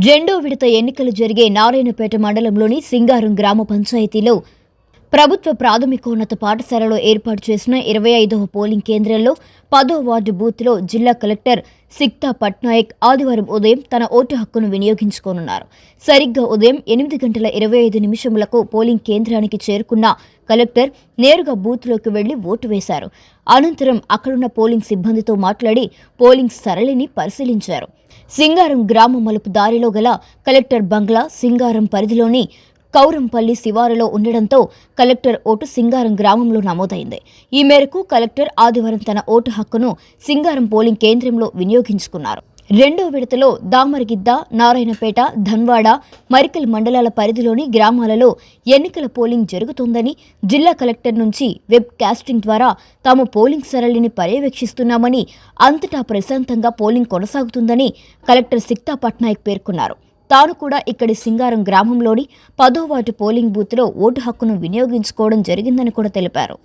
రెండో విడత ఎన్నికలు జరిగే నారాయణపేట మండలంలోని సింగారం గ్రామ పంచాయతీలో ప్రభుత్వ ప్రాథమికోన్నత పాఠశాలలో ఏర్పాటు చేసిన 25వ పోలింగ్ కేంద్రంలో 10వ వార్డు బూత్లో జిల్లా కలెక్టర్ సిక్తా పట్నాయక్ ఆదివారం ఉదయం తన ఓటు హక్కును వినియోగించుకోనున్నారు. సరిగ్గా ఉదయం 8:25 పోలింగ్ కేంద్రానికి చేరుకున్న కలెక్టర్ నేరుగా బూత్లోకి వెళ్లి ఓటు వేశారు. అనంతరం అక్కడున్న పోలింగ్ సిబ్బందితో మాట్లాడి పోలింగ్ సరళిని పరిశీలించారు. సింగారం గ్రామ మలుపు దారిలో గల కలెక్టర్ బంగ్లా సింగారం పరిధిలోని కౌరంపల్లి శివారులో ఉండడంతో కలెక్టర్ ఓటు సింగారం గ్రామంలో నమోదైంది. ఈ మేరకు కలెక్టర్ ఆదివారం తన ఓటు హక్కును సింగారం పోలింగ్ కేంద్రంలో వినియోగించుకున్నారు. రెండో విడతలో దామరగిద్ద, నారాయణపేట, ధన్వాడ, మరికల్ మండలాల పరిధిలోని గ్రామాలలో ఎన్నికల పోలింగ్ జరుగుతోందని, జిల్లా కలెక్టర్ నుంచి వెబ్ కాస్టింగ్ ద్వారా తాము పోలింగ్ సరళిని పర్యవేక్షిస్తున్నామని, అంతటా ప్రశాంతంగా పోలింగ్ కొనసాగుతుందని కలెక్టర్ సిక్తా పట్నాయక్ పేర్కొన్నారు. తాను కూడా ఇక్కడి సింగారం గ్రామంలోని 10వ వార్డు పోలింగ్ బూత్లో ఓటు హక్కును వినియోగించుకోవడం జరిగిందని కూడా తెలిపారు.